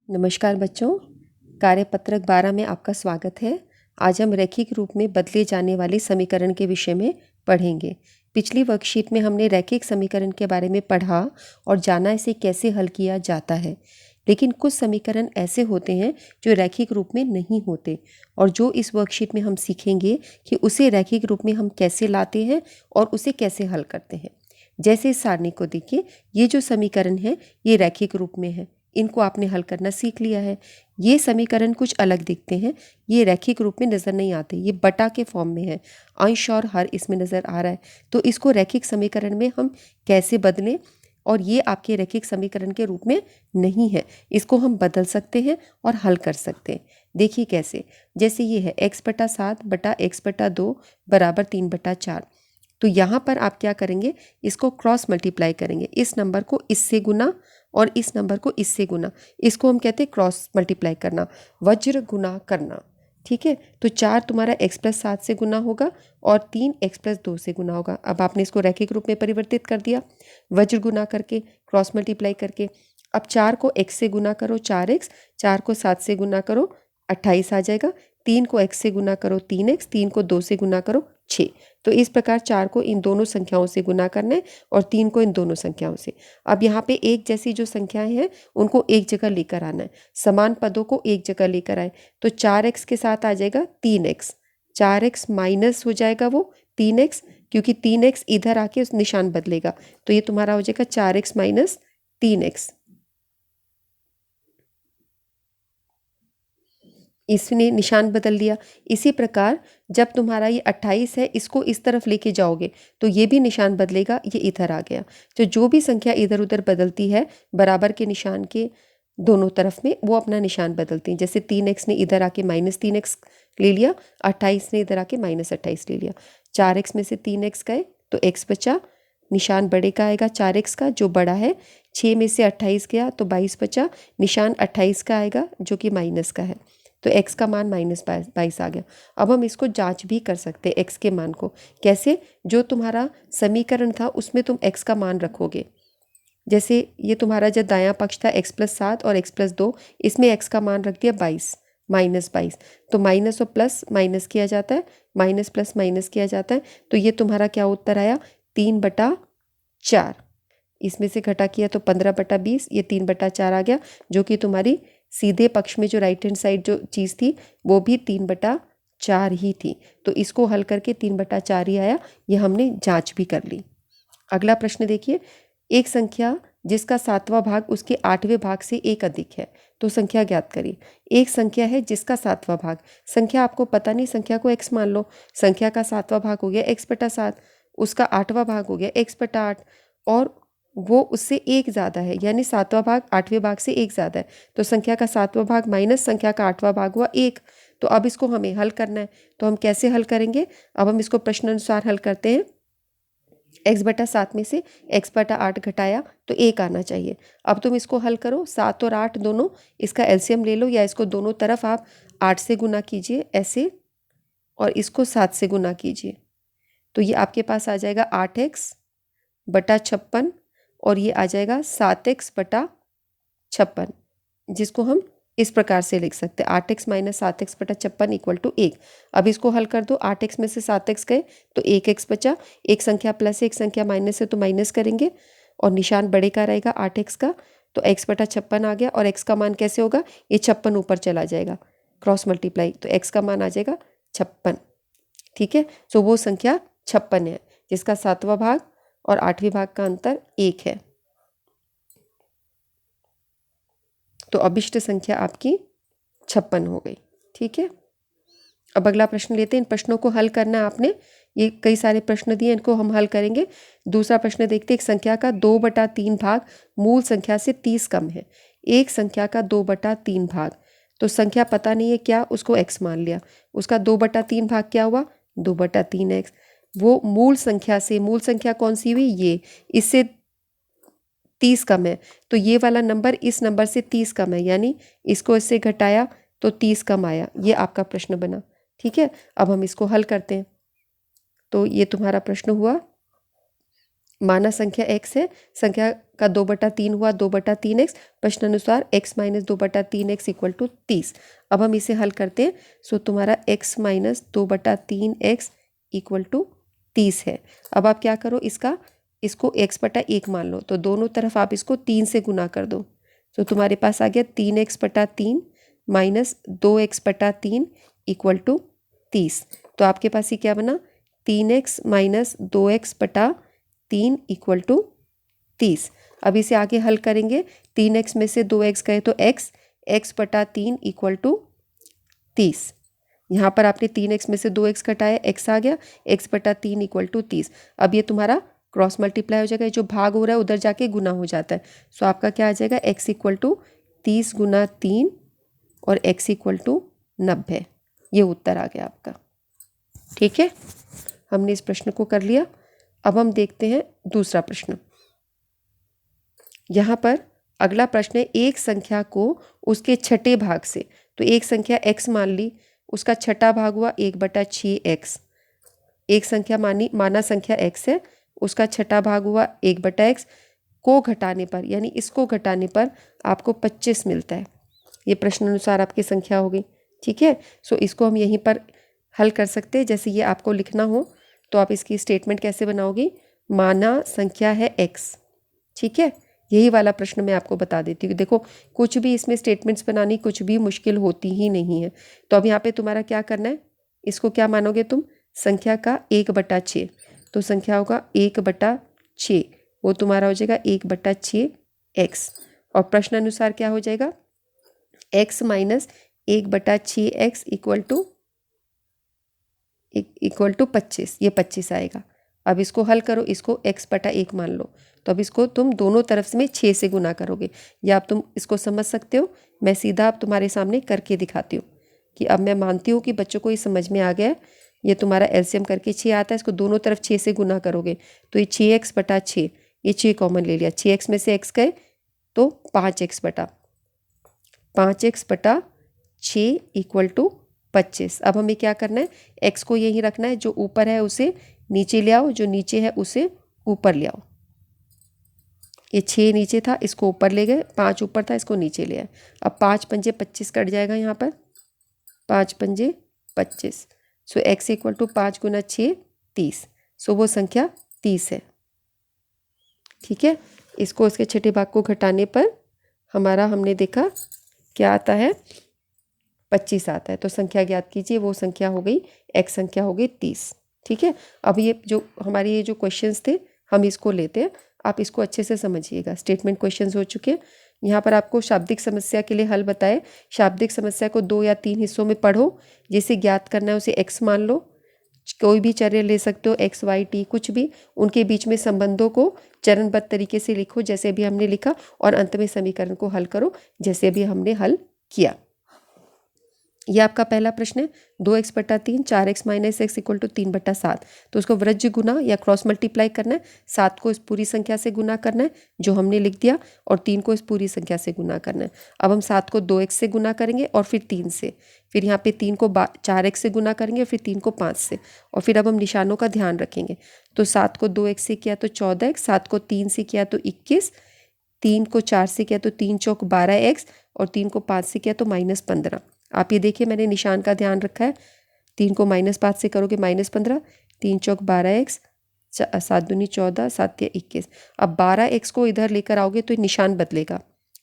नमस्कार बच्चों, कार्यपत्रक 12 में आपका स्वागत है। आज हम रैखिक रूप में बदले जाने वाले समीकरण के विषय में पढ़ेंगे। पिछली वर्कशीट में हमने रैखिक समीकरण के बारे में पढ़ा और जाना इसे कैसे हल किया जाता है। लेकिन कुछ समीकरण ऐसे होते हैं जो रैखिक रूप में नहीं होते, और जो इस वर्कशीट में हम सीखेंगे कि उसे रैखिक रूप में हम कैसे लाते हैं और उसे कैसे हल करते हैं। जैसे इस सारणी को देखिए, ये जो समीकरण है ये रैखिक रूप में है, इनको आपने हल करना सीख लिया है। ये समीकरण कुछ अलग दिखते हैं, ये रैखिक रूप में नज़र नहीं आते, ये बटा के फॉर्म में है, अंश और हर इसमें नज़र आ रहा है। तो इसको रैखिक समीकरण में हम कैसे बदलें, और ये आपके रैखिक समीकरण के रूप में नहीं है, इसको हम बदल सकते हैं और हल कर सकते हैं। देखिए कैसे, जैसे ये है x/7/x/2 बराबर 3/4। तो यहाँ पर आप क्या करेंगे, इसको क्रॉस मल्टीप्लाई करेंगे, इस नंबर को इससे गुना और इस नंबर को इससे गुना, इसको हम कहते हैं क्रॉस मल्टीप्लाई करना, वज्र गुना करना। ठीक है, तो 4 तुम्हारा x+7 से गुना होगा और 3 x+2 से गुना होगा। अब आपने इसको रैखिक रूप में परिवर्तित कर दिया वज्र गुना करके, क्रॉस मल्टीप्लाई करके। अब 4 को x से गुना करो 4x, 4 को 7 से गुना करो 28 आ जाएगा, 3 को x से गुना करो 3x, 3 को 2 से गुना करो 6। तो इस प्रकार 4 को इन दोनों संख्याओं से गुना करना है और 3 को इन दोनों संख्याओं से। अब यहाँ पे एक जैसी जो संख्याएं हैं उनको एक जगह लेकर आना है, समान पदों को एक जगह लेकर आए। तो 4x के साथ आ जाएगा 3x, 4x माइनस हो जाएगा वो 3x, क्योंकि 3x इधर आके उस निशान बदलेगा, तो ये तुम्हारा हो जाएगा 4x माइनस 3x। इसने निशान बदल दिया। इसी प्रकार जब तुम्हारा ये 28 है, इसको इस तरफ लेके जाओगे तो ये भी निशान बदलेगा, ये इधर आ गया। तो जो भी संख्या इधर उधर बदलती है बराबर के निशान के दोनों तरफ में, वो अपना निशान बदलती हैं। जैसे 3x ने इधर आके -3x ले लिया, 28 ने इधर आके -28 ले लिया। 4x में से 3x गए तो x बचा, निशान बड़े का आएगा 4x का जो बड़ा है। 6 में से 28 गया तो 22 बचा, निशान 28 का आएगा जो कि माइनस का है। तो x का मान -22 आ गया। अब हम इसको जांच भी कर सकते हैं x के मान को। कैसे, जो तुम्हारा समीकरण था उसमें तुम x का मान रखोगे। जैसे ये तुम्हारा जो दायां पक्ष था x+7 और x+2, इसमें x का मान रख दिया 22, -22। तो माइनस और प्लस माइनस किया जाता है, माइनस प्लस माइनस किया जाता है। तो ये तुम्हारा क्या उत्तर आया, 3/4। इसमें से घटा किया तो 15/20, ये 3/4 आ गया, जो कि तुम्हारी सीधे पक्ष में जो राइट हैंड साइड जो चीज़ थी वो भी 3/4 ही थी। तो इसको हल करके 3/4 ही आया, ये हमने जांच भी कर ली। अगला प्रश्न देखिए, एक संख्या जिसका 7वां भाग उसके 8वें भाग से एक अधिक है, तो संख्या ज्ञात करिए। एक संख्या है जिसका 7वां भाग, संख्या आपको पता नहीं, संख्या को x मान लो। संख्या का 7वां भाग हो गया x/7, उसका 8वां भाग हो गया x/8, और वो उससे एक ज़्यादा है, यानी 7वां भाग 8वें भाग से एक ज़्यादा है। तो संख्या का 7वां भाग माइनस संख्या का 8वां भाग हुआ 1। तो अब इसको हमें हल करना है, तो हम कैसे हल करेंगे। अब हम इसको प्रश्न अनुसार हल करते हैं। x/7 में से x/8 घटाया तो 1 आना चाहिए। अब तुम इसको हल करो, 7 और 8 दोनों, इसका एलसीएम ले लो, या इसको दोनों तरफ आप 8 से गुना कीजिए ऐसे, और इसको 7 से गुना कीजिए। तो ये आपके पास आ जाएगा 8x/56, और ये आ जाएगा 7x/56, जिसको हम इस प्रकार से लिख सकते हैं, 8x माइनस 7x/56 = 1। अब इसको हल कर दो, 8x में से 7x गए तो 1x बचा, एक संख्या प्लस एक संख्या माइनस है तो माइनस करेंगे, और निशान बड़े का रहेगा 8x का, तो x/56 आ गया। और x का मान कैसे होगा, ये 56 ऊपर चला जाएगा, क्रॉस मल्टीप्लाई, तो x का मान आ जाएगा 56। ठीक है, तो वो संख्या 56 है जिसका 7वां भाग और 8वें भाग का अंतर 1 है। तो अभिष्ट संख्या आपकी 56 हो गई। ठीक है, अब अगला प्रश्न लेते हैं। इन प्रश्नों को हल करना है आपने, ये कई सारे प्रश्न दिए, इनको हम हल करेंगे। दूसरा प्रश्न देखते हैं, एक संख्या का 2/3 भाग मूल संख्या से 30 कम है। एक संख्या का 2/3 भाग, तो संख्या पता नहीं है क्या, उसको x मान लिया, उसका 2/3 भाग क्या हुआ, 2/3x। वो मूल संख्या से, मूल संख्या कौन सी हुई, ये, इससे 30 कम है, तो ये वाला नंबर इस नंबर से 30 कम है, यानी इसको इससे घटाया तो 30 कम आया। ये आपका प्रश्न बना। ठीक है, अब हम इसको हल करते हैं। तो ये तुम्हारा प्रश्न हुआ, माना संख्या x है, संख्या का 2/3 हुआ 2/3x। प्रश्नानुसार x minus 2/3x equal to 30। अब हम इसे हल करते हैं। सो तुम्हारा x minus 2/3x equal to 30 है। अब आप क्या करो, इसको x/1 मान लो, तो दोनों तरफ आप इसको 3 से गुना कर दो। तो तुम्हारे पास आ गया 3x/3 minus 2x/3 equal to 30। तो आपके पास ये क्या बना, 3x minus 2x/3 equal to 30। अब इसे आगे हल करेंगे, 3x में से 2x गए तो x/3 इक्वल टू 30। यहाँ पर आपने 3x में से 2x घटाया, x आ गया, x/3 इक्वल टू 30। अब ये तुम्हारा क्रॉस मल्टीप्लाई हो जाएगा, जो भाग हो रहा है उधर जाके गुना हो जाता है। सो आपका क्या आ जाएगा, x इक्वल टू 30 गुना 3 और x इक्वल टू 90। ये उत्तर आ गया आपका। ठीक है, हमने इस प्रश्न को कर लिया। अब हम देखते हैं दूसरा प्रश्न। यहाँ पर अगला प्रश्न है, एक संख्या को उसके छठे भाग से, तो एक संख्या x मान ली, उसका छठा भाग हुआ 1/6x। एक संख्या माना संख्या x है, उसका छठा भाग हुआ 1/x को घटाने पर, यानी इसको घटाने पर आपको 25 मिलता है। ये प्रश्न अनुसार आपकी संख्या होगी। ठीक है, सो इसको हम यहीं पर हल कर सकते हैं। जैसे ये आपको लिखना हो तो आप इसकी स्टेटमेंट कैसे बनाओगे, माना संख्या है x। ठीक है, यही वाला प्रश्न मैं आपको बता देती हूँ। देखो, कुछ भी इसमें स्टेटमेंट्स बनानी कुछ भी मुश्किल होती ही नहीं है। तो अब यहाँ पे तुम्हारा क्या करना है, इसको क्या मानोगे तुम, संख्या का 1/6। तो संख्या होगा 1/6, वो तुम्हारा हो जाएगा 1/6x। और प्रश्न अनुसार क्या हो जाएगा, x minus 1/6x equal to 25। ये 25 आएगा। अब इसको हल करो, इसको x/1 मान लो। तो अब इसको तुम दोनों तरफ में 6 से गुना करोगे, या अब तुम इसको समझ सकते हो। मैं सीधा अब तुम्हारे सामने करके दिखाती हूँ कि अब मैं मानती हूँ कि बच्चों को ये समझ में आ गया है। ये तुम्हारा एलसीएम करके 6 आता है, इसको दोनों तरफ 6 से गुना करोगे तो ये 6x/6, ये 6 कॉमन ले लिया, 6x में से x गए तो 5x/6 इक्वल टू 25। अब हमें क्या करना है, x को यहीं रखना है, जो ऊपर है उसे नीचे ले आओ, जो नीचे है उसे ऊपर ले आओ। ये 6 नीचे था, इसको ऊपर ले गए, 5 ऊपर था, इसको नीचे ले आए। अब 5 पंजे 25 कट जाएगा, यहाँ पर 5 पंजे 25। सो x इक्वल टू 5 गुना 6 30। सो वो संख्या 30 है। ठीक है, इसको इसके छठे भाग को घटाने पर हमारा, हमने देखा क्या आता है, 25 आता है। तो संख्या ज्ञात कीजिए, वो संख्या हो गई, x संख्या हो गई 30। ठीक है, अब ये जो हमारे ये जो क्वेश्चंस थे हम इसको लेते हैं, आप इसको अच्छे से समझिएगा। स्टेटमेंट क्वेश्चंस हो चुके हैं। यहाँ पर आपको शाब्दिक समस्या के लिए हल बताए। शाब्दिक समस्या को 2 या 3 हिस्सों में पढ़ो। जिसे ज्ञात करना है उसे x मान लो, कोई भी चर्य ले सकते हो, x y t कुछ भी, उनके बीच में संबंधों को चरणबद्ध तरीके से लिखो जैसे भी हमने लिखा, और अंत में समीकरण को हल करो जैसे भी हमने हल किया। यह आपका पहला प्रश्न है, 2x/3 4x minus x equal to 3/7। तो उसको वृज्ज गुना या क्रॉस मल्टीप्लाई करना है। 7 को इस पूरी संख्या से गुना करना है जो हमने लिख दिया, और 3 को इस पूरी संख्या से गुना करना है। अब हम 7 को 2x से गुना करेंगे और फिर 3 से, फिर यहाँ पे 3 को 4x से गुना करेंगे, फिर 3 को 5 से, और फिर अब हम निशानों का ध्यान रखेंगे। तो 7 को 2x से किया तो 14x, 7 को 3 से किया तो 21, 3 को 4 से किया तो 3 चौक 12x, और 3 को 5 से किया तो -15। आप ये देखिए, मैंने निशान का ध्यान रखा है। 3 को -5 से करोगे -15, 3 चौक 12x, 7 दूनी 14, 7 या 21। अब 12x को इधर लेकर आओगे तो निशान बदलेगा,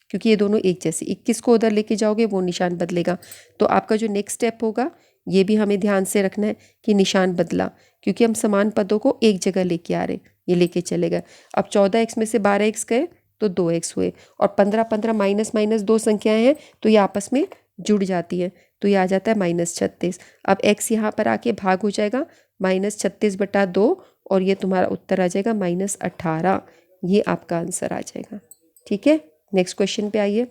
क्योंकि ये दोनों एक जैसे। 21 को उधर लेके जाओगे वो निशान बदलेगा। तो आपका जो नेक्स्ट स्टेप होगा, ये भी हमें ध्यान से रखना है कि निशान बदला, क्योंकि हम समान पदों को एक जगह लेके आ रहे, ये लेके चले गए। अब 14x में से 12x गए तो 2x हुए, और 15 माइनस माइनस 2 संख्याएं हैं तो ये आपस में जुड़ जाती है, तो ये आ जाता है -36। अब x यहाँ पर आके भाग हो जाएगा -36/2, और ये तुम्हारा उत्तर आ जाएगा -18। ये आपका आंसर आ जाएगा। ठीक है, नेक्स्ट क्वेश्चन पे आइए।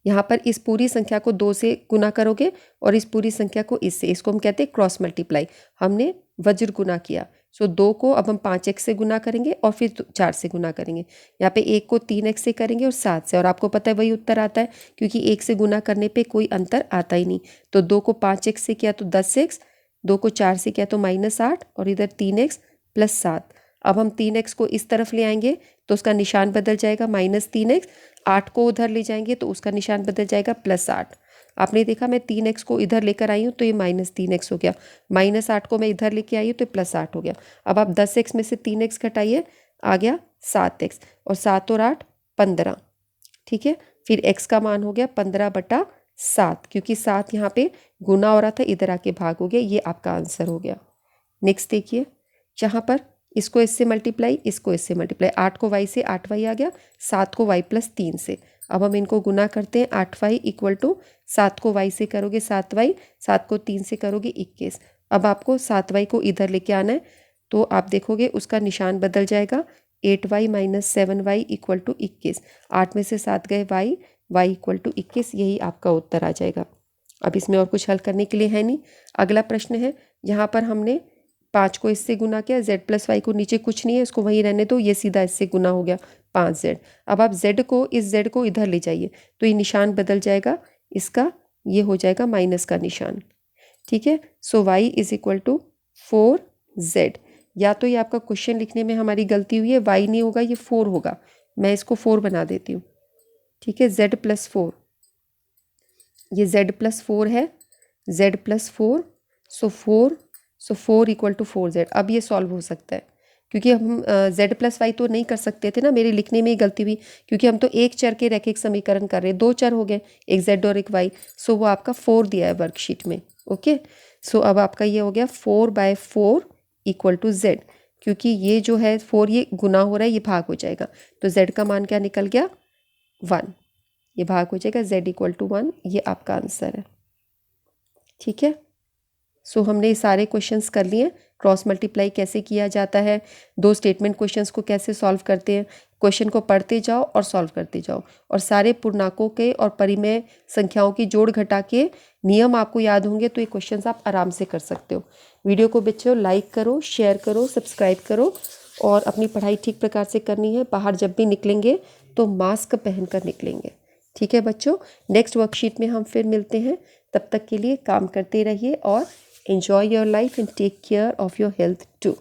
यहाँ पर इस पूरी संख्या को 2 से गुना करोगे और इस पूरी संख्या को इससे, इसको हम कहते हैं क्रॉस मल्टीप्लाई। हमने वज्र गुना किया। सो 2 को अब हम 5x से गुना करेंगे और फिर 4 से गुना करेंगे। यहाँ पे 1 को 3x से करेंगे और 7 से, और आपको पता है वही उत्तर आता है, क्योंकि 1 से गुना करने पे कोई अंतर आता ही नहीं। तो 2 को 5x से किया तो 10x, 2 को 4 से किया तो -8, और इधर 3x + 7। अब हम 3x को इस तरफ ले आएंगे तो उसका निशान बदल जाएगा -3x। 8 को उधर ले जाएंगे तो उसका निशान बदल जाएगा +8। आपने देखा मैं 3x को इधर लेकर आई हूँ तो ये -3x हो गया, -8 को मैं इधर लेके आई हूँ तो +8 हो गया। अब आप 10x में से 3x घटाइए, आ गया 7x, और 7 और 8 15। ठीक है, फिर x का मान हो गया 15/7, क्योंकि 7 यहाँ पे गुना हो रहा था, इधर आके भाग हो गया। ये आपका आंसर हो गया। नेक्स्ट देखिए, जहाँ पर इसको इससे मल्टीप्लाई, इसको इससे मल्टीप्लाई, 8 को y से 8y आ गया, 7 को y + 3 से। अब हम इनको गुना करते हैं। 8y = 7 को y से करोगे 7y, 7 को 3 से करोगे 21। अब आपको 7y को इधर लेके आना है तो आप देखोगे उसका निशान बदल जाएगा। 8y - 7y = 21। 8 में से 7 गए y = 21। यही आपका उत्तर आ जाएगा। अब इसमें और कुछ हल करने के लिए है नहीं। अगला प्रश्न है, यहाँ पर हमने 5 को इससे गुना किया, z + y को नीचे कुछ नहीं है, इसको वहीं रहने दो, ये सीधा इससे गुना हो गया 5z। अब आप z को, इस z को इधर ले जाइए तो ये निशान बदल जाएगा, इसका ये हो जाएगा माइनस का निशान। ठीक है, सो y = 4z। या तो ये आपका क्वेश्चन लिखने में हमारी गलती हुई है, y नहीं होगा, ये 4 होगा। मैं इसको 4 बना देती हूँ। ठीक है, z + 4, ये z + 4 है, z + 4, सो 4 = 4z। अब ये सॉल्व हो सकता है, क्योंकि हम z + y तो नहीं कर सकते थे ना, मेरे लिखने में ही गलती हुई, क्योंकि हम तो एक चर के रैखिक समीकरण कर रहे हैं। 2 चर हो गए, एक z और एक y, सो वो आपका 4 दिया है वर्कशीट में। ओके, सो अब आपका ये हो गया 4/4 = z, क्योंकि ये जो है 4 ये गुना हो रहा है, ये भाग हो जाएगा, तो z का मान क्या निकल गया 1, ये भाग हो जाएगा, z = 1। ये आपका आंसर है। ठीक है, सो हमने ये सारे क्वेश्चंस कर लिए। क्रॉस मल्टीप्लाई कैसे किया जाता है, 2 स्टेटमेंट क्वेश्चंस को कैसे सॉल्व करते हैं, क्वेश्चन को पढ़ते जाओ और सॉल्व करते जाओ, और सारे पूर्णांकों के और परिमेय संख्याओं की जोड़ घटा के नियम आपको याद होंगे तो ये क्वेश्चंस आप आराम से कर सकते हो। वीडियो को बच्चों लाइक करो, शेयर करो, सब्सक्राइब करो, और अपनी पढ़ाई ठीक प्रकार से करनी है। बाहर जब भी निकलेंगे तो मास्क पहन कर निकलेंगे। ठीक है बच्चों, नेक्स्ट वर्कशीट में हम फिर मिलते हैं। तब तक के लिए काम करते रहिए और enjoy your life and take care of your health too.